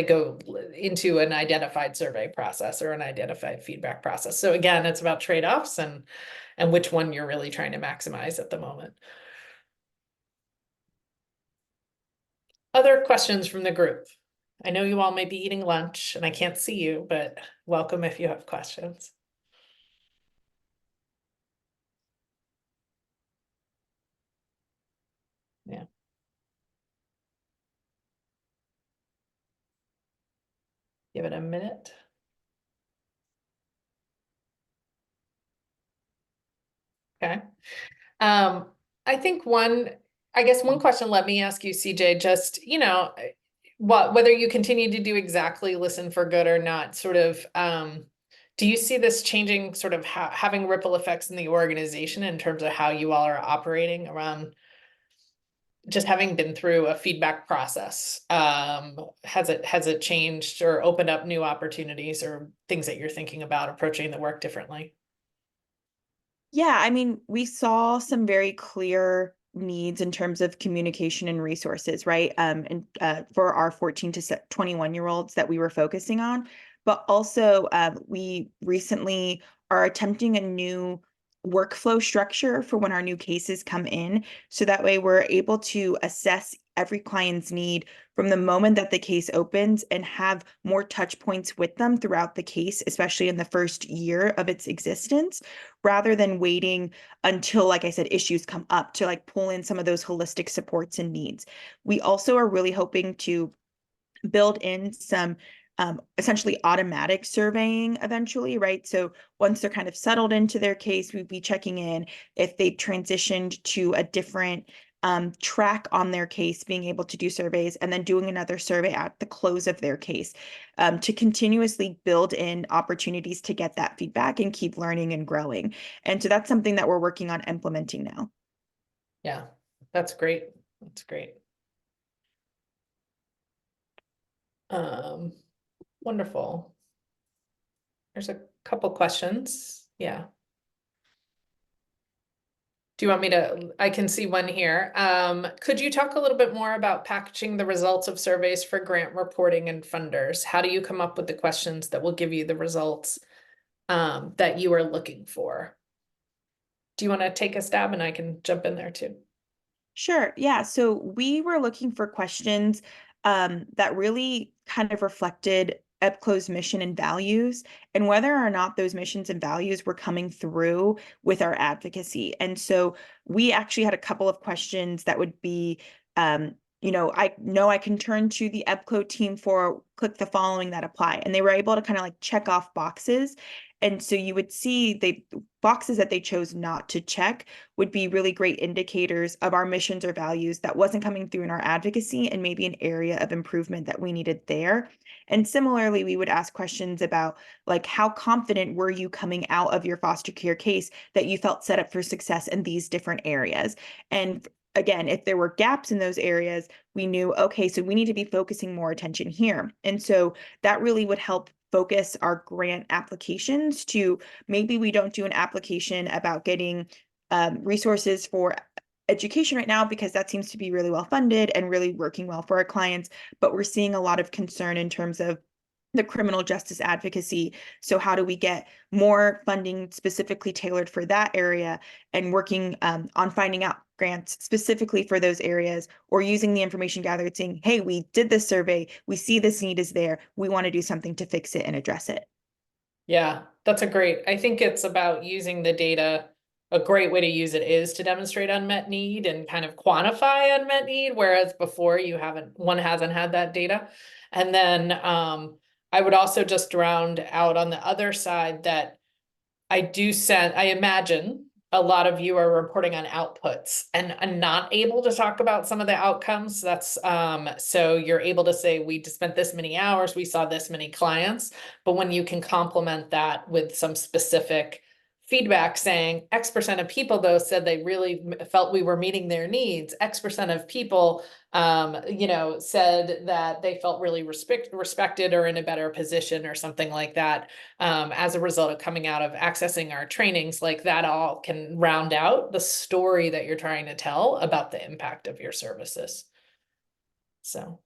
go into an identified survey process or an identified feedback process. So again, it's about trade-offs and which one you're really trying to maximize at the moment. Other questions from the group? I know you all may be eating lunch and I can't see you, but welcome if you have questions. Yeah. Give it a minute. Okay. I think I guess one question, let me ask you, CJ, just, whether you continue to do exactly listen for good or not, sort of, do you see this changing, sort of having ripple effects in the organization in terms of how you all are operating around just having been through a feedback process? Has it changed or opened up new opportunities or things that you're thinking about approaching the work differently? Yeah, I mean, we saw some very clear needs in terms of communication and resources, right? And for our 14 to 21-year-olds that we were focusing on. But also, we recently are attempting a new workflow structure for when our new cases come in. So that way we're able to assess every client's need from the moment that the case opens and have more touch points with them throughout the case, especially in the first year of its existence, rather than waiting until, like I said, issues come up to like pull in some of those holistic supports and needs. We also are really hoping to build in some essentially automatic surveying eventually, right? So once they're kind of settled into their case, we'd be checking in if they've transitioned to a different track on their case, being able to do surveys, and then doing another survey at the close of their case to continuously build in opportunities to get that feedback and keep learning and growing. And so that's something that we're working on implementing now. Yeah, that's great. That's great. Wonderful. There's a couple questions. Yeah. Do you want me to, I can see one here. Could you talk a little bit more about packaging the results of surveys for grant reporting and funders? How do you come up with the questions that will give you the results that you are looking for? Do you want to take a stab and I can jump in there too? Sure. Yeah. So we were looking for questions that really kind of reflected EBCLO's mission and values, and whether or not those missions and values were coming through with our advocacy. And so we actually had a couple of questions that would be, I know I can turn to the EBCLO team for click the following that apply. And they were able to kind of like check off boxes. And so you would see the boxes that they chose not to check would be really great indicators of our missions or values that wasn't coming through in our advocacy and maybe an area of improvement that we needed there. And similarly, we would ask questions about like, how confident were you coming out of your foster care case that you felt set up for success in these different areas? And again, if there were gaps in those areas, we knew, okay, so we need to be focusing more attention here. And so that really would help focus our grant applications to maybe we don't do an application about getting resources for education right now because that seems to be really well funded and really working well for our clients. But we're seeing a lot of concern in terms of the criminal justice advocacy. So how do we get more funding specifically tailored for that area and working on finding out grants specifically for those areas, or using the information gathered saying, hey, we did this survey, we see this need is there, we want to do something to fix it and address it. Yeah, that's I think it's about using the data. A great way to use it is to demonstrate unmet need and kind of quantify unmet need, whereas before one hasn't had that data. And then I would also just round out on the other side that I imagine a lot of you are reporting on outputs and not able to talk about some of the outcomes. That's so you're able to say, we just spent this many hours, we saw this many clients, but when you can complement that with some specific feedback saying X% of people though said they really felt we were meeting their needs, X% of people said that they felt really respected or in a better position or something like that as a result of coming out of accessing our trainings, like that all can round out the story that you're trying to tell about the impact of your services. So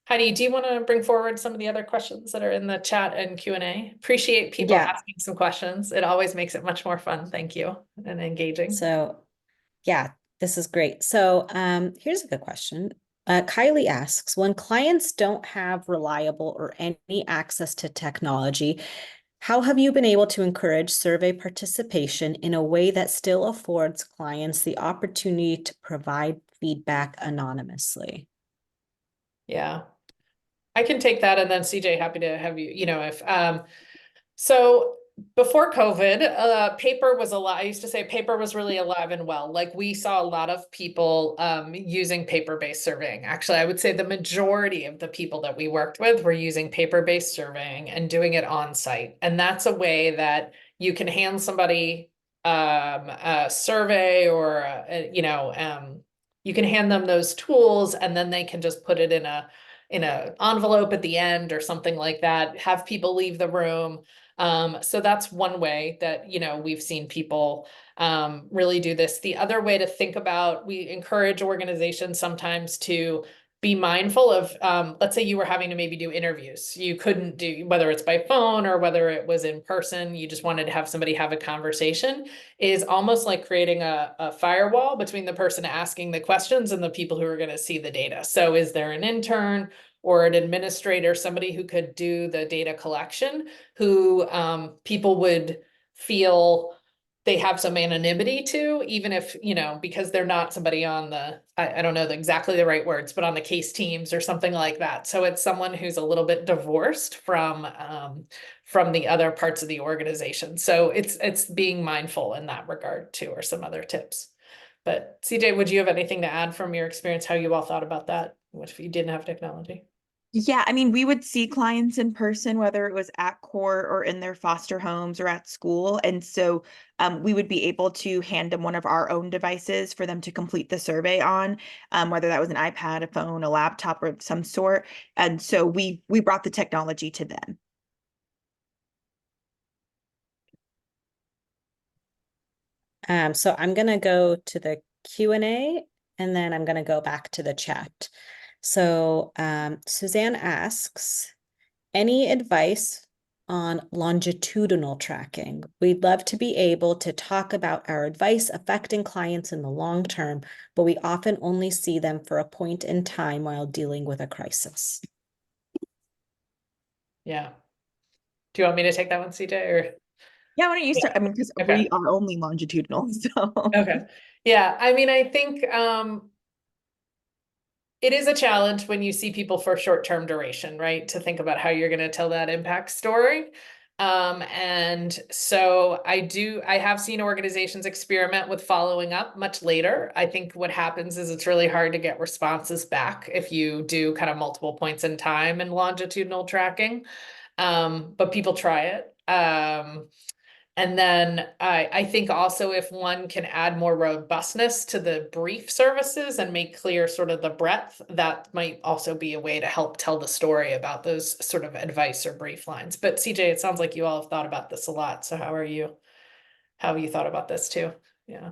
Heidi, do you want to bring forward some of the other questions that are in the chat and Q&A? Appreciate people asking some questions. It always makes it much more fun. Thank you, and engaging. So yeah, this is great. So here's a good question. Kylie asks, when clients don't have reliable or any access to technology, how have you been able to encourage survey participation in a way that still affords clients the opportunity to provide feedback anonymously? Yeah, I can take that, and then CJ, happy to have you, if so before COVID, paper was I used to say paper was really alive and well. Like we saw a lot of people using paper-based surveying. Actually, I would say the majority of the people that we worked with were using paper-based surveying and doing it on site. And that's a way that you can hand somebody a survey or you can hand them those tools and then they can just put it in a envelope at the end or something like that, have people leave the room. So that's one way that, you know, we've seen people really do this. The other way to think about, we encourage organizations sometimes to be mindful of, let's say you were having to maybe do interviews. You couldn't do, whether it's by phone or whether it was in person, you just wanted to have somebody have a conversation, is almost like creating a firewall between the person asking the questions and the people who are going to see the data. So is there an intern or an administrator, somebody who could do the data collection, who people would feel they have some anonymity to, even if, you know, because they're not somebody on the, I don't know exactly the right words, but on the case teams or something like that. So it's someone who's a little bit divorced from the other parts of the organization. So it's being mindful in that regard too, or some other tips. But CJ, would you have anything to add from your experience, how you all thought about that? What if you didn't have technology? Yeah, I mean, we would see clients in person, whether it was at court or in their foster homes or at school. And so we would be able to hand them one of our own devices for them to complete the survey on, whether that was an iPad, a phone, a laptop, or of some sort. And so we brought the technology to them. So I'm going to go to the Q&A and then I'm going to go back to the chat. So Suzanne asks, any advice on longitudinal tracking? We'd love to be able to talk about our advice affecting clients in the long term, but we often only see them for a point in time while dealing with a crisis. Yeah. Do you want me to take that one, CJ, or? Yeah, why don't you start? I mean, because Okay. we are only longitudinal, so. Okay. Yeah, I mean, I think it is a challenge when you see people for short-term duration, right? To think about how you're going to tell that impact story. And so I have seen organizations experiment with following up much later. I think what happens is it's really hard to get responses back if you do kind of multiple points in time in longitudinal tracking. But people try it. And then I think also if one can add more robustness to the brief services and make clear sort of the breadth, that might also be a way to help tell the story about those sort of advice or brief lines. But CJ, it sounds like you all have thought about this a lot. So how have you thought about this too? Yeah.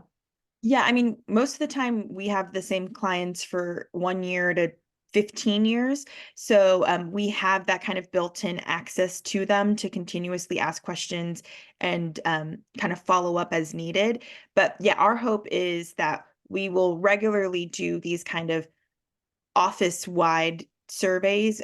Yeah, I mean, most of the time we have the same clients for 1 year to 15 years. So we have that kind of built-in access to them to continuously ask questions and kind of follow up as needed. But yeah, our hope is that we will regularly do these kind of office-wide surveys.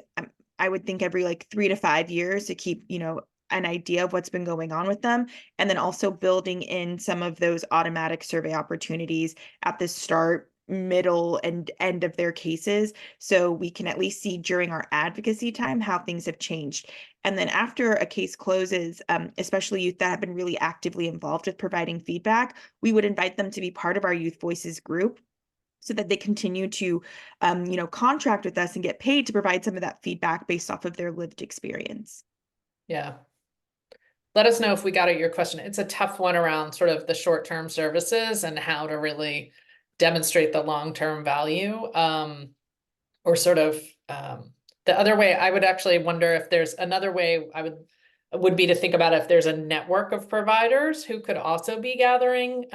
I would think every like 3 to 5 years to keep, an idea of what's been going on with them. And then also building in some of those automatic survey opportunities at the start, middle, and end of their cases. So we can at least see during our advocacy time how things have changed. And then after a case closes, especially youth that have been really actively involved with providing feedback, we would invite them to be part of our Youth Voices group so that they continue to, contract with us and get paid to provide some of that feedback based off of their lived experience. Yeah. Let us know if we got at your question. It's a tough one around sort of the short-term services and how to really demonstrate the long-term value. Or sort of the other way, I would actually wonder if there's another way would be to think about if there's a network of providers who could also be gathering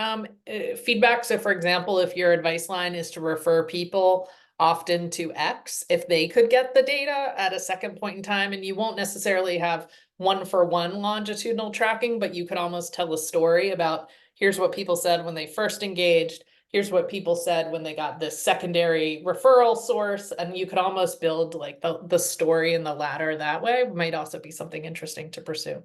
feedback. So for example, if your advice line is to refer people often to X, if they could get the data at a second point in time, and you won't necessarily have one-for-one longitudinal tracking, but you could almost tell a story about here's what people said when they first engaged, here's what people said when they got this secondary referral source, and you could almost build like the story and the ladder that way. Might also be something interesting to pursue.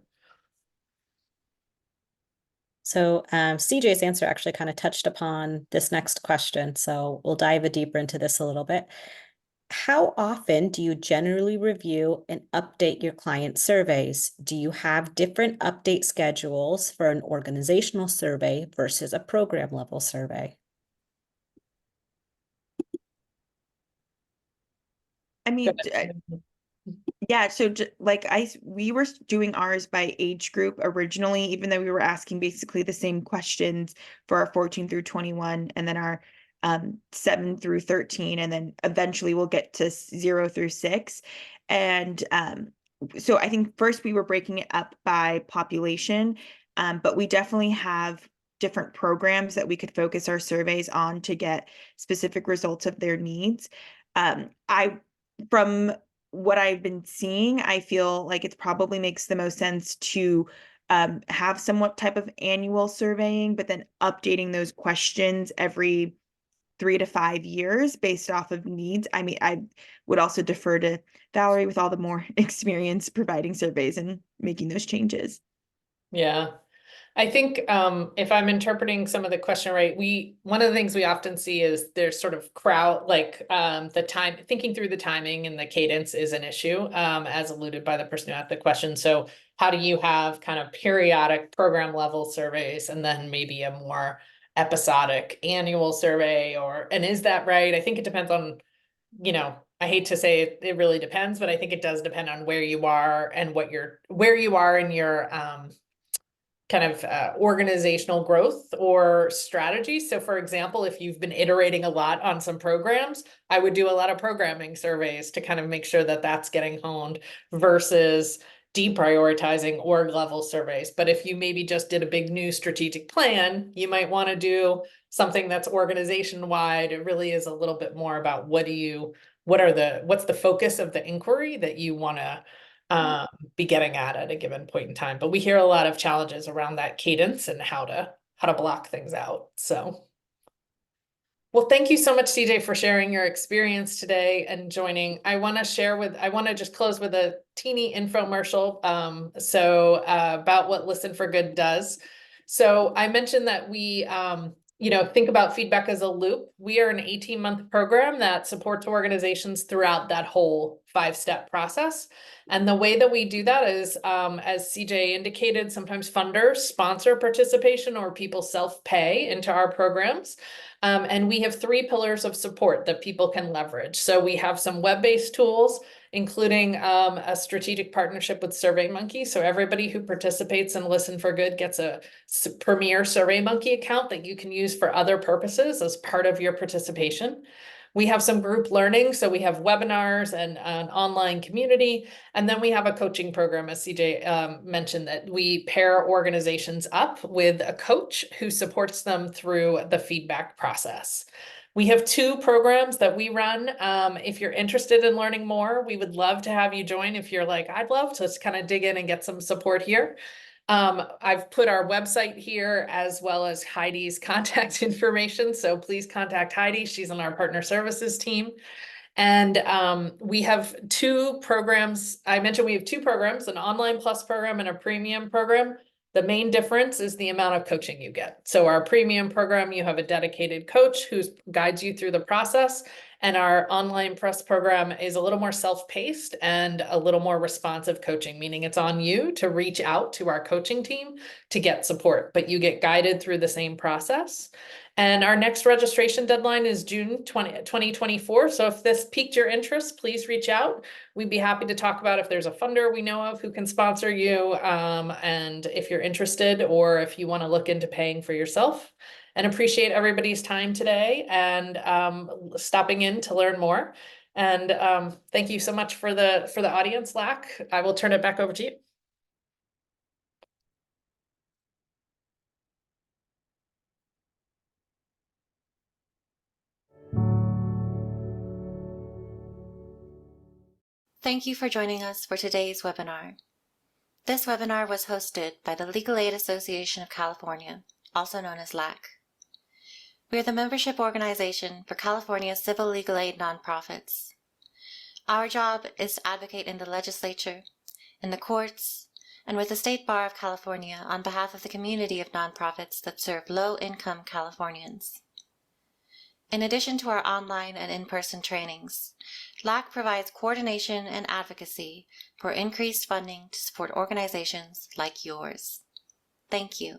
So CJ's answer actually kind of touched upon this next question. So we'll dive deeper into this a little bit. How often do you generally review and update your client surveys? Do you have different update schedules for an organizational survey versus a program level survey? I mean, yeah, so like we were doing ours by age group originally, even though we were asking basically the same questions for our 14 through 21 and then our 7 through 13, and then eventually we'll get to 0 through 6. And so I think first we were breaking it up by population, but we definitely have different programs that we could focus our surveys on to get specific results of their needs. From what I've been seeing, I feel like it probably makes the most sense to have somewhat type of annual surveying, but then updating those questions every 3 to 5 years based off of needs. I mean, I would also defer to Valerie with all the more experience providing surveys and making those changes. Yeah. I think if I'm interpreting some of the question right, one of the things we often see is there's sort of crowd, like thinking through the timing and the cadence is an issue, as alluded by the person who asked the question. So how do you have kind of periodic program level surveys and then maybe a more episodic annual survey, and is that right? I think it depends on, I hate to say it really depends, but I think it does depend on where you are and where you are in your kind of organizational growth or strategy. So for example, if you've been iterating a lot on some programs, I would do a lot of programming surveys to kind of make sure that that's getting honed versus deprioritizing org level surveys. But if you maybe just did a big new strategic plan, you might want to do something that's organization wide. It really is a little bit more about what's the focus of the inquiry that you want to be getting at a given point in time. But we hear a lot of challenges around that cadence and how to block things out. So, well, thank you so much, CJ, for sharing your experience today and joining. I want to just close with a teeny infomercial. About what Listen for Good does. So I mentioned that we think about feedback as a loop. We are an 18-month program that supports organizations throughout that whole 5-step process. And the way that we do that is, as CJ indicated, sometimes funders sponsor participation or people self-pay into our programs. And we have 3 pillars of support that people can leverage. So we have some web-based tools, including a strategic partnership with SurveyMonkey. So everybody who participates in Listen for Good gets a premier SurveyMonkey account that you can use for other purposes as part of your participation. We have some group learning. So we have webinars and an online community. And then we have a coaching program, as CJ mentioned, that we pair organizations up with a coach who supports them through the feedback process. We have 2 programs that we run. If you're interested in learning more, we would love to have you join. If you're like, I'd love to kind of dig in and get some support here. I've put our website here as well as Heidi's contact information. So please contact Heidi. She's on our partner services team. And we have 2 programs. I mentioned we have 2 programs, an online plus program and a premium program. The main difference is the amount of coaching you get. So our premium program, you have a dedicated coach who guides you through the process. And our online plus program is a little more self-paced and a little more responsive coaching, meaning it's on you to reach out to our coaching team to get support, but you get guided through the same process. And our next registration deadline is June 2024. So if this piqued your interest, please reach out. We'd be happy to talk about if there's a funder we know of who can sponsor you, and if you're interested or if you want to look into paying for yourself. And appreciate everybody's time today and stopping in to learn more. And thank you so much for the audience, Lack. I will turn it back over to you. Thank you for joining us for today's webinar. This webinar was hosted by the Legal Aid Association of California, also known as LAC. We are the membership organization for California's civil legal aid nonprofits. Our job is to advocate in the legislature, in the courts, and with the State Bar of California on behalf of the community of nonprofits that serve low-income Californians. In addition to our online and in-person trainings, LAC provides coordination and advocacy for increased funding to support organizations like yours. Thank you.